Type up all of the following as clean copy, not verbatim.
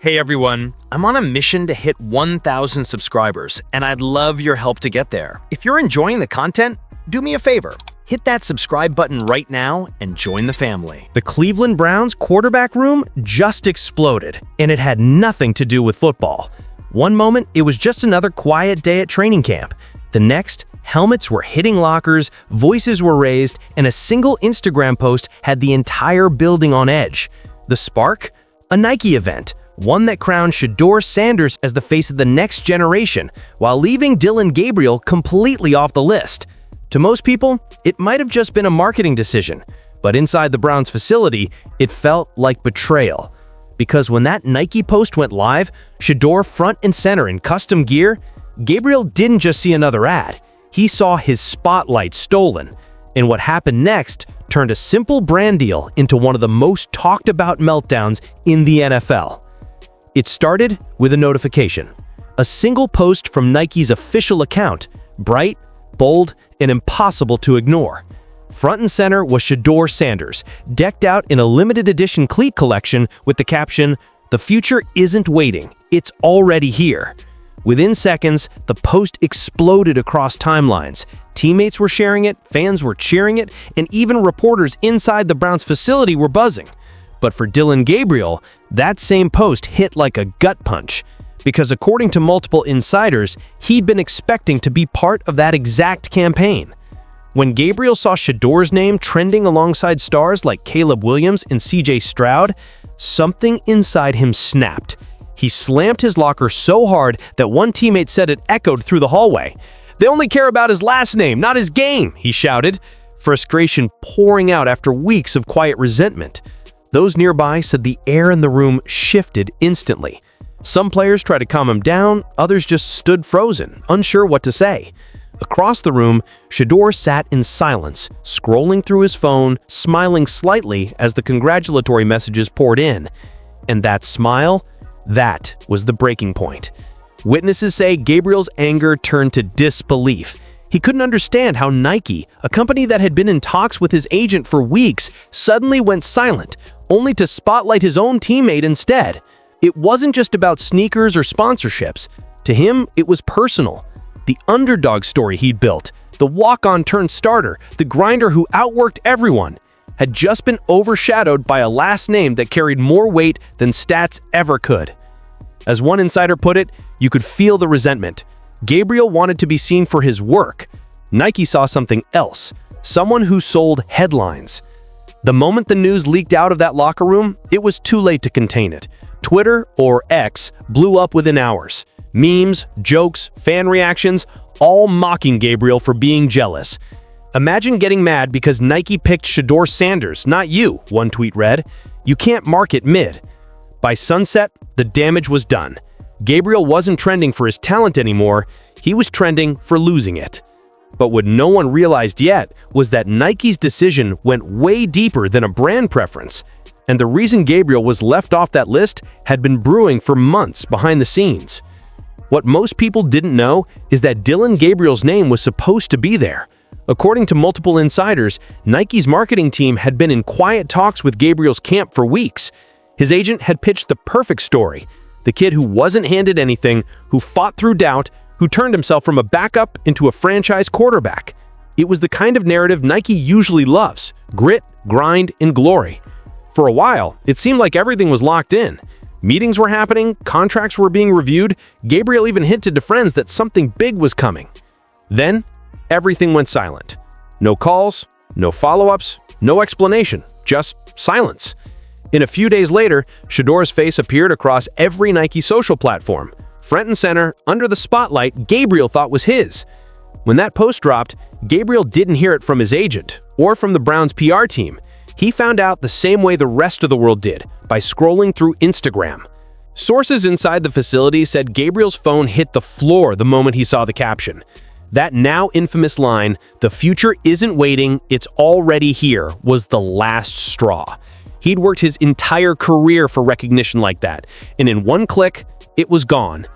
Hey everyone, I'm on a mission to hit 1,000 subscribers, and I'd love your help to get there. If you're enjoying the content, do me a favor. Hit that subscribe button right now and join the family. The Cleveland Browns quarterback room just exploded, and it had nothing to do with football. One moment, it was just another quiet day at training camp. The next, helmets were hitting lockers, voices were raised, and a single Instagram post had the entire building on edge. The spark? A Nike event. One that crowned Shedeur Sanders as the face of the next generation, while leaving Dillon Gabriel completely off the list. To most people, it might have just been a marketing decision, but inside the Browns facility, it felt like betrayal. Because when that Nike post went live, Shedeur front and center in custom gear, Gabriel didn't just see another ad, he saw his spotlight stolen. And what happened next turned a simple brand deal into one of the most talked about meltdowns in the NFL. It started with a notification. A single post from Nike's official account, bright, bold, and impossible to ignore. Front and center was Shedeur Sanders, decked out in a limited edition cleat collection with the caption, "The future isn't waiting, it's already here." Within seconds, the post exploded across timelines. Teammates were sharing it, fans were cheering it, and even reporters inside the Browns facility were buzzing. But for Dillon Gabriel, that same post hit like a gut punch, because according to multiple insiders, he'd been expecting to be part of that exact campaign. When Gabriel saw Shedeur's name trending alongside stars like Caleb Williams and CJ Stroud, something inside him snapped. He slammed his locker so hard that one teammate said it echoed through the hallway. "They only care about his last name, not his game," he shouted, frustration pouring out after weeks of quiet resentment. Those nearby said the air in the room shifted instantly. Some players tried to calm him down, others just stood frozen, unsure what to say. Across the room, Shedeur sat in silence, scrolling through his phone, smiling slightly as the congratulatory messages poured in. And that smile, that was the breaking point. Witnesses say Gabriel's anger turned to disbelief. He couldn't understand how Nike, a company that had been in talks with his agent for weeks, suddenly went silent, only to spotlight his own teammate instead. It wasn't just about sneakers or sponsorships. To him, it was personal. The underdog story he'd built, the walk-on turned starter, the grinder who outworked everyone, had just been overshadowed by a last name that carried more weight than stats ever could. As one insider put it, you could feel the resentment. Gabriel wanted to be seen for his work. Nike saw something else, someone who sold headlines. The moment the news leaked out of that locker room, it was too late to contain it. Twitter, or X, blew up within hours. Memes, jokes, fan reactions, all mocking Gabriel for being jealous. "Imagine getting mad because Nike picked Shedeur Sanders, not you," one tweet read. "You can't market mid." By sunset, the damage was done. Gabriel wasn't trending for his talent anymore, he was trending for losing it. But what no one realized yet was that Nike's decision went way deeper than a brand preference. And the reason Gabriel was left off that list had been brewing for months behind the scenes. What most people didn't know is that Dillon Gabriel's name was supposed to be there. According to multiple insiders, Nike's marketing team had been in quiet talks with Gabriel's camp for weeks. His agent had pitched the perfect story. The kid who wasn't handed anything, who fought through doubt, who turned himself from a backup into a franchise quarterback. It was the kind of narrative Nike usually loves: grit, grind, and glory. For a while, it seemed like everything was locked in. Meetings were happening, contracts were being reviewed, Gabriel even hinted to friends that something big was coming. Then, everything went silent. No calls, no follow-ups, no explanation, just silence. In a few days later, Shedeur's face appeared across every Nike social platform. Front and center, under the spotlight Gabriel thought was his. When that post dropped, Gabriel didn't hear it from his agent or from the Browns' PR team. He found out the same way the rest of the world did, by scrolling through Instagram. Sources inside the facility said Gabriel's phone hit the floor the moment he saw the caption. That now infamous line, "The future isn't waiting, it's already here," was the last straw. He'd worked his entire career for recognition like that, and in one click, it was gone.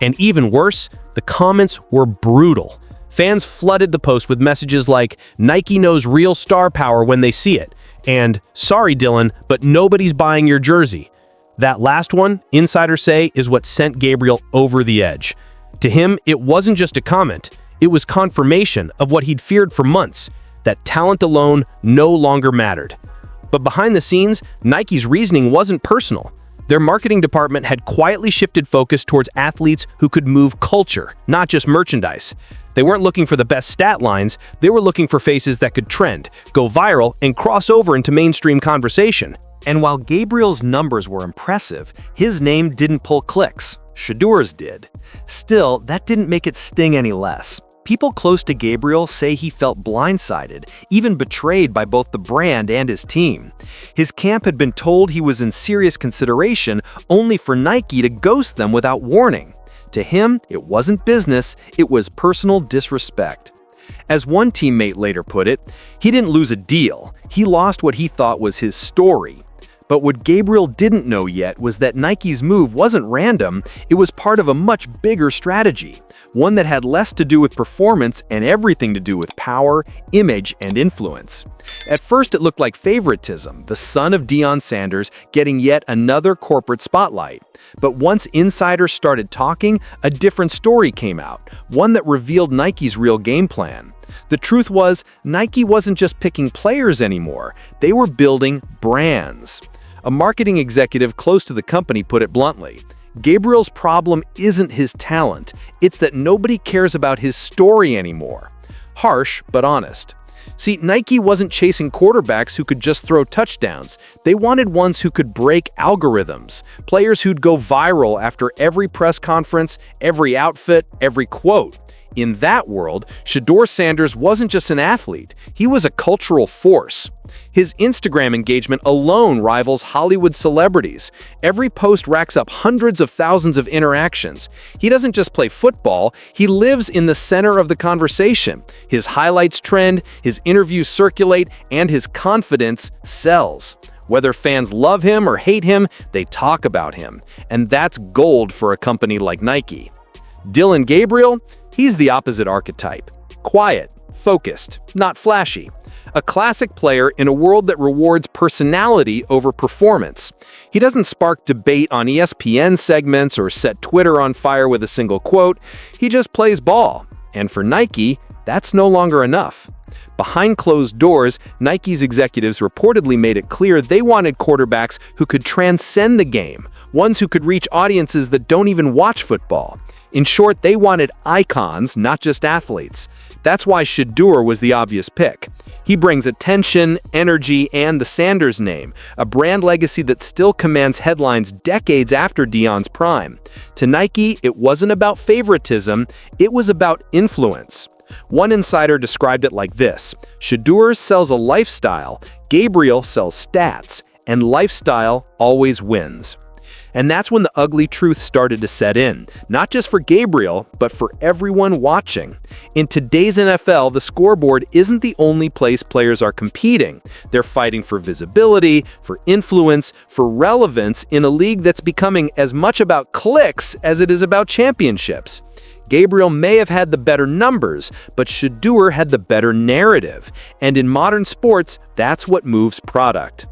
And even worse, the comments were brutal. Fans flooded the post with messages like, "Nike knows real star power when they see it," and "Sorry, Dillon, but nobody's buying your jersey." That last one, insiders say, is what sent Gabriel over the edge. To him, it wasn't just a comment, it was confirmation of what he'd feared for months, that talent alone no longer mattered. But behind the scenes, Nike's reasoning wasn't personal. Their marketing department had quietly shifted focus towards athletes who could move culture, not just merchandise. They weren't looking for the best stat lines, they were looking for faces that could trend, go viral, and cross over into mainstream conversation. And while Gabriel's numbers were impressive, his name didn't pull clicks. Shedeur's did. Still, that didn't make it sting any less. People close to Gabriel say he felt blindsided, even betrayed by both the brand and his team. His camp had been told he was in serious consideration only for Nike to ghost them without warning. To him, it wasn't business, it was personal disrespect. As one teammate later put it, he didn't lose a deal, he lost what he thought was his story. But what Gabriel didn't know yet was that Nike's move wasn't random, it was part of a much bigger strategy, one that had less to do with performance and everything to do with power, image, and influence. At first it looked like favoritism, the son of Dillon Sanders getting yet another corporate spotlight. But once insiders started talking, a different story came out, one that revealed Nike's real game plan. The truth was, Nike wasn't just picking players anymore, they were building brands. A marketing executive close to the company put it bluntly, Gabriel's problem isn't his talent, it's that nobody cares about his story anymore. Harsh, but honest. See, Nike wasn't chasing quarterbacks who could just throw touchdowns. They wanted ones who could break algorithms, players who'd go viral after every press conference, every outfit, every quote. In that world, Shedeur Sanders wasn't just an athlete, he was a cultural force. His Instagram engagement alone rivals Hollywood celebrities. Every post racks up hundreds of thousands of interactions. He doesn't just play football, he lives in the center of the conversation. His highlights trend, his interviews circulate, and his confidence sells. Whether fans love him or hate him, they talk about him. And that's gold for a company like Nike. Dillon Gabriel? He's the opposite archetype. Quiet, focused, not flashy. A classic player in a world that rewards personality over performance. He doesn't spark debate on ESPN segments or set Twitter on fire with a single quote. He just plays ball. And for Nike, that's no longer enough. Behind closed doors, Nike's executives reportedly made it clear they wanted quarterbacks who could transcend the game, ones who could reach audiences that don't even watch football. In short, they wanted icons, not just athletes. That's why Shedeur was the obvious pick. He brings attention, energy, and the Sanders name, a brand legacy that still commands headlines decades after Dillon's prime. To Nike, it wasn't about favoritism, it was about influence. One insider described it like this: Shedeur sells a lifestyle, Gabriel sells stats, and lifestyle always wins. And that's when the ugly truth started to set in, not just for Gabriel, but for everyone watching. In today's NFL, the scoreboard isn't the only place players are competing. They're fighting for visibility, for influence, for relevance in a league that's becoming as much about clicks as it is about championships. Gabriel may have had the better numbers, but Shedeur had the better narrative. And in modern sports, that's what moves product.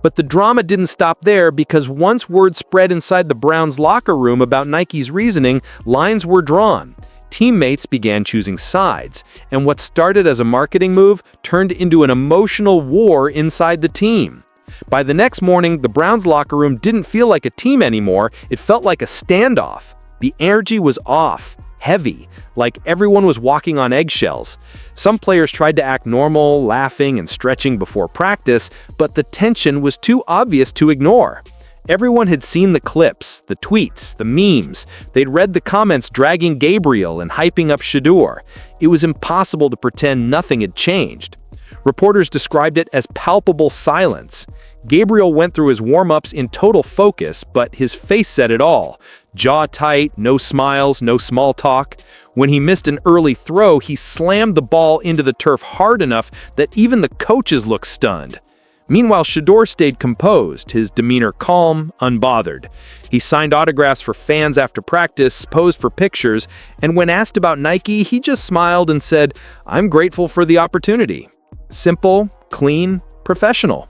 But the drama didn't stop there, because once word spread inside the Browns locker room about Nike's reasoning, lines were drawn. Teammates began choosing sides, and what started as a marketing move turned into an emotional war inside the team. By the next morning, the Browns locker room didn't feel like a team anymore, it felt like a standoff. The energy was off, heavy, like everyone was walking on eggshells. Some players tried to act normal, laughing and stretching before practice, but the tension was too obvious to ignore. Everyone had seen the clips, the tweets, the memes. They'd read the comments dragging Gabriel and hyping up Shedeur. It was impossible to pretend nothing had changed. Reporters described it as palpable silence. Gabriel went through his warm-ups in total focus, but his face said it all. Jaw tight, no smiles, no small talk. When he missed an early throw, he slammed the ball into the turf hard enough that even the coaches looked stunned. Meanwhile, Shedeur stayed composed, his demeanor calm, unbothered. He signed autographs for fans after practice, posed for pictures, and when asked about Nike, he just smiled and said, "I'm grateful for the opportunity." Simple, clean, professional.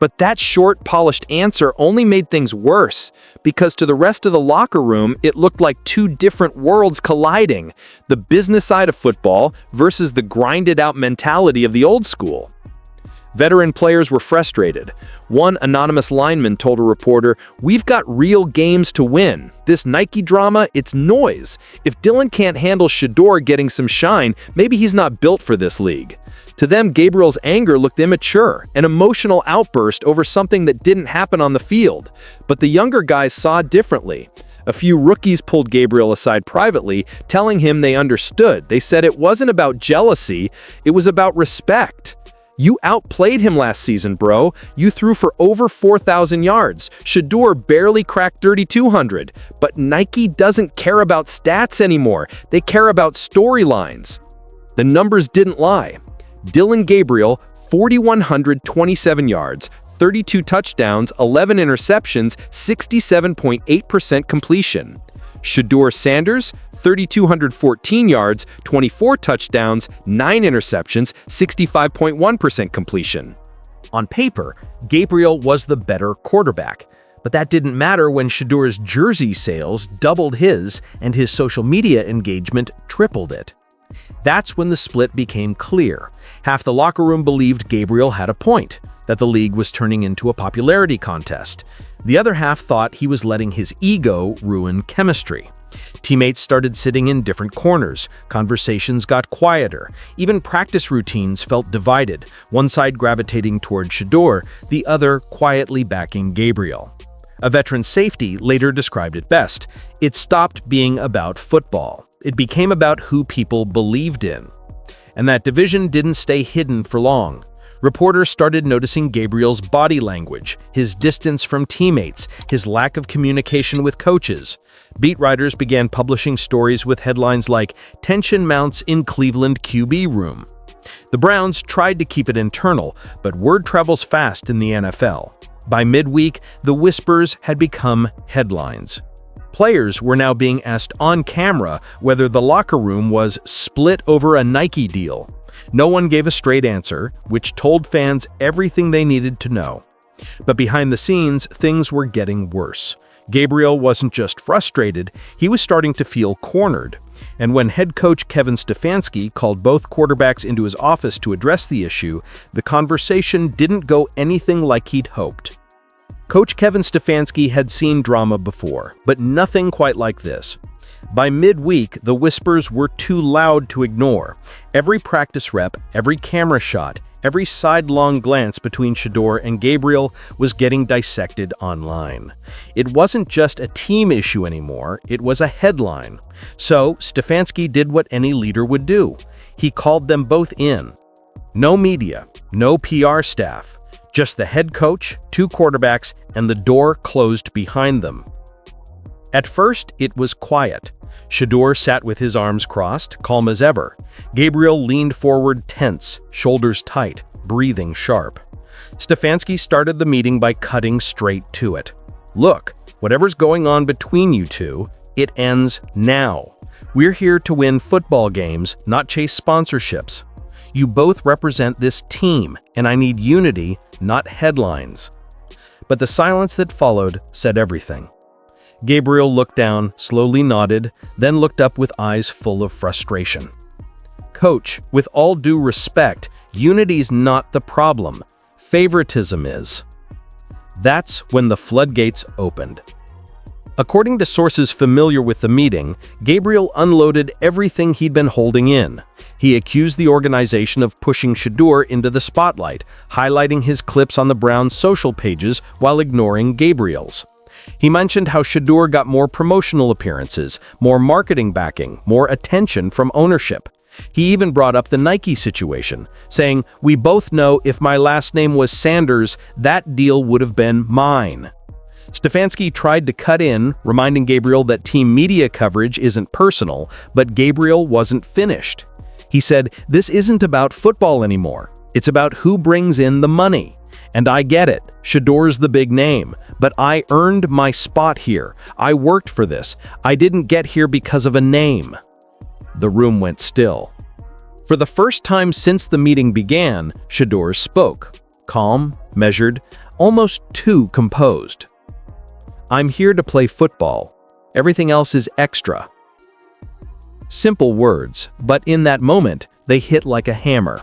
But that short, polished answer only made things worse, because to the rest of the locker room, it looked like two different worlds colliding, the business side of football versus the grinded-out mentality of the old school. Veteran players were frustrated. One anonymous lineman told a reporter, "We've got real games to win. This Nike drama, it's noise. If Dillon can't handle Shedeur getting some shine, maybe he's not built for this league." To them, Gabriel's anger looked immature, an emotional outburst over something that didn't happen on the field. But the younger guys saw it differently. A few rookies pulled Gabriel aside privately, telling him they understood. They said it wasn't about jealousy, it was about respect. "You outplayed him last season, bro. You threw for over 4,000 yards. Shedeur barely cracked 3,200. But Nike doesn't care about stats anymore. They care about storylines." The numbers didn't lie. Dillon Gabriel, 4,127 yards, 32 touchdowns, 11 interceptions, 67.8% completion. Shedeur Sanders, 3,214 yards, 24 touchdowns, 9 interceptions, 65.1% completion. On paper, Gabriel was the better quarterback, but that didn't matter when Shedeur's jersey sales doubled his and his social media engagement tripled it. That's when the split became clear. Half the locker room believed Gabriel had a point, that the league was turning into a popularity contest. The other half thought he was letting his ego ruin chemistry. Teammates started sitting in different corners, conversations got quieter, even practice routines felt divided, one side gravitating toward Shedeur, the other quietly backing Gabriel. A veteran safety later described it best: "It stopped being about football. It became about who people believed in." And that division didn't stay hidden for long. Reporters started noticing Gabriel's body language, his distance from teammates, his lack of communication with coaches. Beat writers began publishing stories with headlines like "Tension Mounts in Cleveland QB Room." The Browns tried to keep it internal, but word travels fast in the NFL. By midweek, the whispers had become headlines. Players were now being asked on camera whether the locker room was split over a Nike deal. No one gave a straight answer, which told fans everything they needed to know. But behind the scenes, things were getting worse. Gabriel wasn't just frustrated, he was starting to feel cornered. And when head coach Kevin Stefanski called both quarterbacks into his office to address the issue, the conversation didn't go anything like he'd hoped. Coach Kevin Stefanski had seen drama before, but nothing quite like this. By midweek, the whispers were too loud to ignore. Every practice rep, every camera shot, every sidelong glance between Shedeur and Gabriel was getting dissected online. It wasn't just a team issue anymore, it was a headline. So Stefanski did what any leader would do. He called them both in. No media, no PR staff, just the head coach, two quarterbacks, and the door closed behind them. At first, it was quiet. Shedeur sat with his arms crossed, calm as ever. Gabriel leaned forward tense, shoulders tight, breathing sharp. Stefanski started the meeting by cutting straight to it. "Look, whatever's going on between you two, it ends now. We're here to win football games, not chase sponsorships. You both represent this team, and I need unity, not headlines." But the silence that followed said everything. Gabriel looked down, slowly nodded, then looked up with eyes full of frustration. "Coach, with all due respect, unity's not the problem. Favoritism is." That's when the floodgates opened. According to sources familiar with the meeting, Gabriel unloaded everything he'd been holding in. He accused the organization of pushing Shedeur into the spotlight, highlighting his clips on the Browns' social pages while ignoring Gabriel's. He mentioned how Shedeur got more promotional appearances, more marketing backing, more attention from ownership. He even brought up the Nike situation, saying, "We both know if my last name was Sanders, that deal would have been mine." Stefanski tried to cut in, reminding Gabriel that team media coverage isn't personal, but Gabriel wasn't finished. He said, "This isn't about football anymore. It's about who brings in the money. And I get it, Shedeur's the big name, but I earned my spot here. I worked for this. I didn't get here because of a name." The room went still. For the first time since the meeting began, Shedeur spoke. calm, measured, almost too composed. "I'm here to play football. Everything else is extra." Simple words, but in that moment, they hit like a hammer.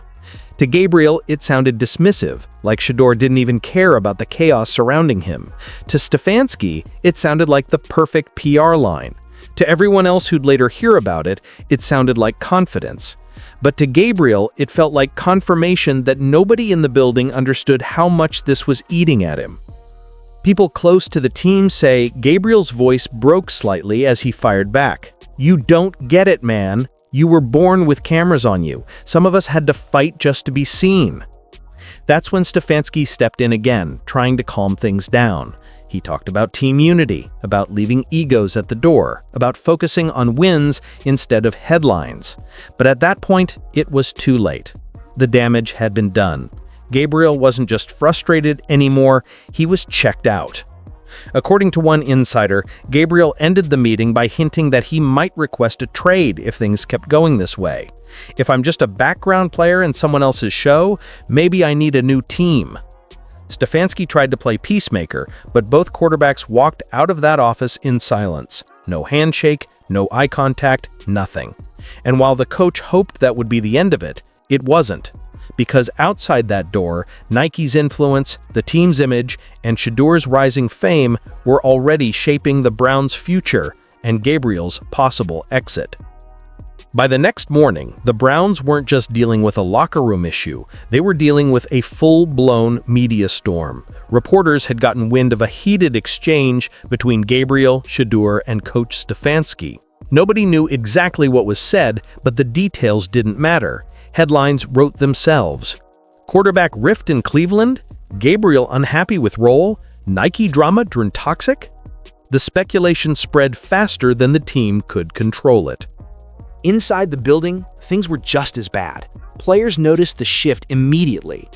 To Gabriel, it sounded dismissive, like Shedeur didn't even care about the chaos surrounding him. To Stefanski, it sounded like the perfect PR line. To everyone else who'd later hear about it, it sounded like confidence. But to Gabriel, it felt like confirmation that nobody in the building understood how much this was eating at him. People close to the team say Gabriel's voice broke slightly as he fired back. "You don't get it, man. You were born with cameras on you. Some of us had to fight just to be seen." That's when Stefanski stepped in again, trying to calm things down. He talked about team unity, about leaving egos at the door, about focusing on wins instead of headlines. But at that point, it was too late. The damage had been done. Gabriel wasn't just frustrated anymore, he was checked out. According to one insider, Gabriel ended the meeting by hinting that he might request a trade if things kept going this way. "If I'm just a background player in someone else's show, maybe I need a new team." Stefanski tried to play peacemaker, but both quarterbacks walked out of that office in silence. No handshake, no eye contact, nothing. And while the coach hoped that would be the end of it, it wasn't. Because outside that door, Nike's influence, the team's image, and Shedeur's rising fame were already shaping the Browns' future and Gabriel's possible exit. By the next morning, the Browns weren't just dealing with a locker room issue, they were dealing with a full-blown media storm. Reporters had gotten wind of a heated exchange between Gabriel, Shedeur, and Coach Stefanski. Nobody knew exactly what was said, but the details didn't matter. Headlines wrote themselves. Quarterback rift in Cleveland? Gabriel unhappy with role? Nike drama turned toxic? The speculation spread faster than the team could control it. Inside the building, things were just as bad. Players noticed the shift immediately.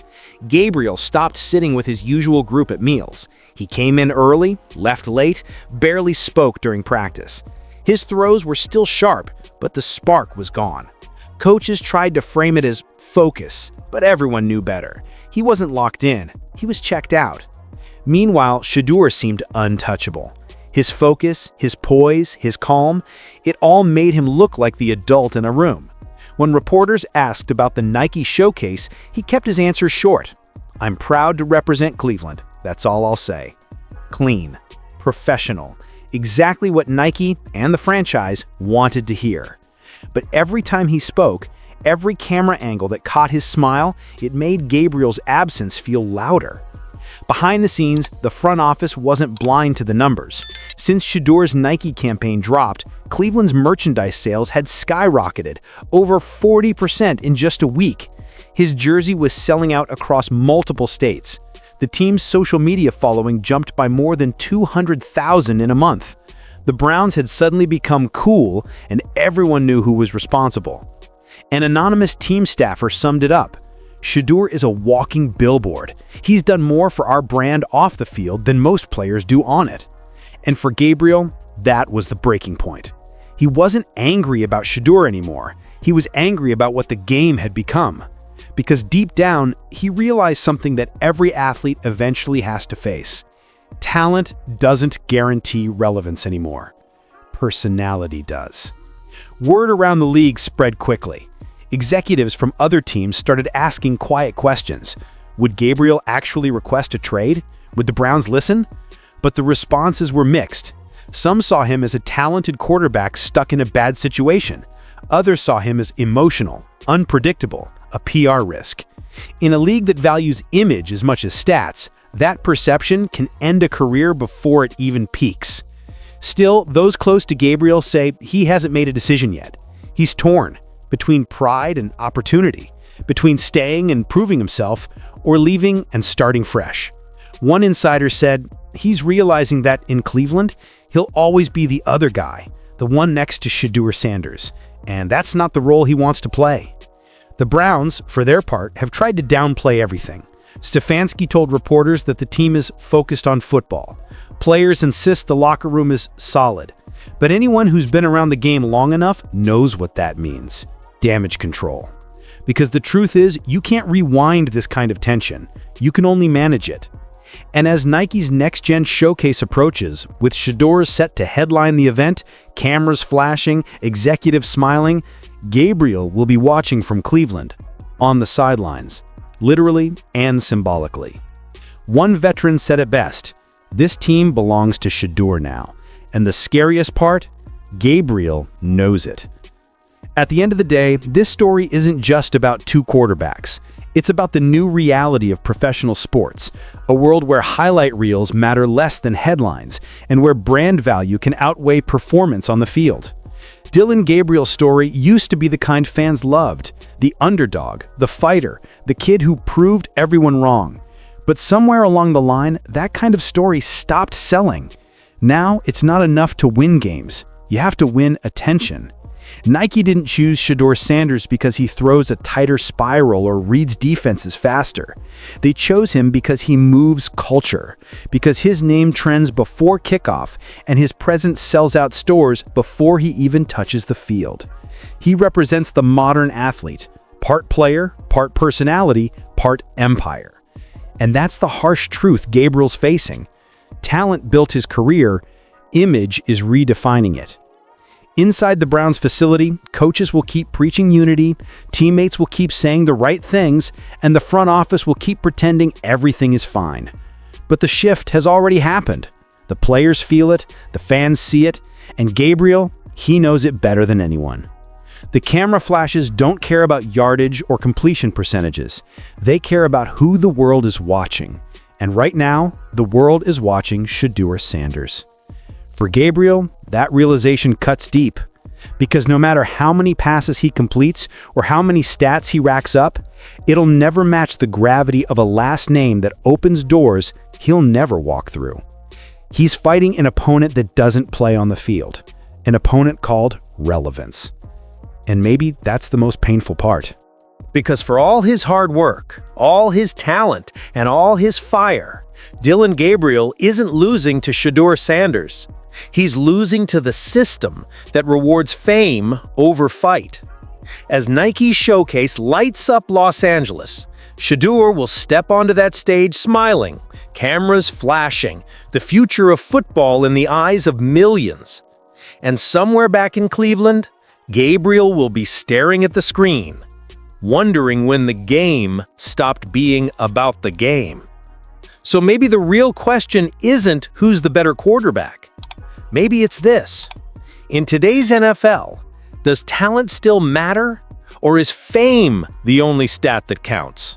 Gabriel stopped sitting with his usual group at meals. He came in early, left late, barely spoke during practice. His throws were still sharp, but the spark was gone. Coaches tried to frame it as focus, but everyone knew better. He wasn't locked in, he was checked out. Meanwhile, Shedeur seemed untouchable. His focus, his poise, his calm, it all made him look like the adult in a room. When reporters asked about the Nike showcase, he kept his answers short. "I'm proud to represent Cleveland, that's all I'll say." Clean, professional, exactly what Nike and the franchise wanted to hear. But every time he spoke, every camera angle that caught his smile, it made Gabriel's absence feel louder. Behind the scenes, the front office wasn't blind to the numbers. Since Shedeur's Nike campaign dropped, Cleveland's merchandise sales had skyrocketed, over 40% in just a week. His jersey was selling out across multiple states. The team's social media following jumped by more than 200,000 in a month. The Browns had suddenly become cool, and everyone knew who was responsible. An anonymous team staffer summed it up. "Shedeur is a walking billboard. He's done more for our brand off the field than most players do on it." And for Gabriel, that was the breaking point. He wasn't angry about Shedeur anymore. He was angry about what the game had become. Because deep down, he realized something that every athlete eventually has to face. Talent doesn't guarantee relevance anymore. Personality does. Word around the league spread quickly. Executives from other teams started asking quiet questions. Would Gabriel actually request a trade? Would the Browns listen? But the responses were mixed. Some saw him as a talented quarterback stuck in a bad situation. Others saw him as emotional, unpredictable, a PR risk. In a league that values image as much as stats, that perception can end a career before it even peaks. Still, those close to Gabriel say he hasn't made a decision yet. He's torn between pride and opportunity, between staying and proving himself, or leaving and starting fresh. One insider said he's realizing that in Cleveland, he'll always be the other guy, the one next to Shedeur Sanders, and that's not the role he wants to play. The Browns, for their part, have tried to downplay everything. Stefanski told reporters that the team is focused on football. Players insist the locker room is solid. But anyone who's been around the game long enough knows what that means. Damage control. Because the truth is, you can't rewind this kind of tension. You can only manage it. And as Nike's NextGen Showcase approaches, with Shedeur set to headline the event, cameras flashing, executives smiling, Gabriel will be watching from Cleveland, on the sidelines, literally and symbolically. One veteran said it best, "This team belongs to Shedeur now." And the scariest part, Gabriel knows it. At the end of the day, this story isn't just about two quarterbacks. It's about the new reality of professional sports, a world where highlight reels matter less than headlines, and where brand value can outweigh performance on the field. Dillon Gabriel's story used to be the kind fans loved, the underdog, the fighter, the kid who proved everyone wrong. But somewhere along the line, that kind of story stopped selling. Now, it's not enough to win games. You have to win attention. Nike didn't choose Shedeur Sanders because he throws a tighter spiral or reads defenses faster. They chose him because he moves culture, because his name trends before kickoff and his presence sells out stores before he even touches the field. He represents the modern athlete, part player, part personality, part empire. And that's the harsh truth Gabriel's facing. Talent built his career, image is redefining it. Inside the Browns facility, coaches will keep preaching unity, teammates will keep saying the right things, and the front office will keep pretending everything is fine. But the shift has already happened. The players feel it, the fans see it, and Gabriel, he knows it better than anyone. The camera flashes don't care about yardage or completion percentages. They care about who the world is watching. And right now, the world is watching Shedeur Sanders. For Gabriel, that realization cuts deep, because no matter how many passes he completes or how many stats he racks up, it'll never match the gravity of a last name that opens doors he'll never walk through. He's fighting an opponent that doesn't play on the field, an opponent called relevance. And maybe that's the most painful part. Because for all his hard work, all his talent, and all his fire, Dillon Gabriel isn't losing to Shedeur Sanders. He's losing to the system that rewards fame over fight. As Nike's showcase lights up Los Angeles, Shedeur will step onto that stage smiling, cameras flashing, the future of football in the eyes of millions. And somewhere back in Cleveland, Gabriel will be staring at the screen, wondering when the game stopped being about the game. So maybe the real question isn't who's the better quarterback. Maybe it's this. In today's NFL, does talent still matter, or is fame the only stat that counts?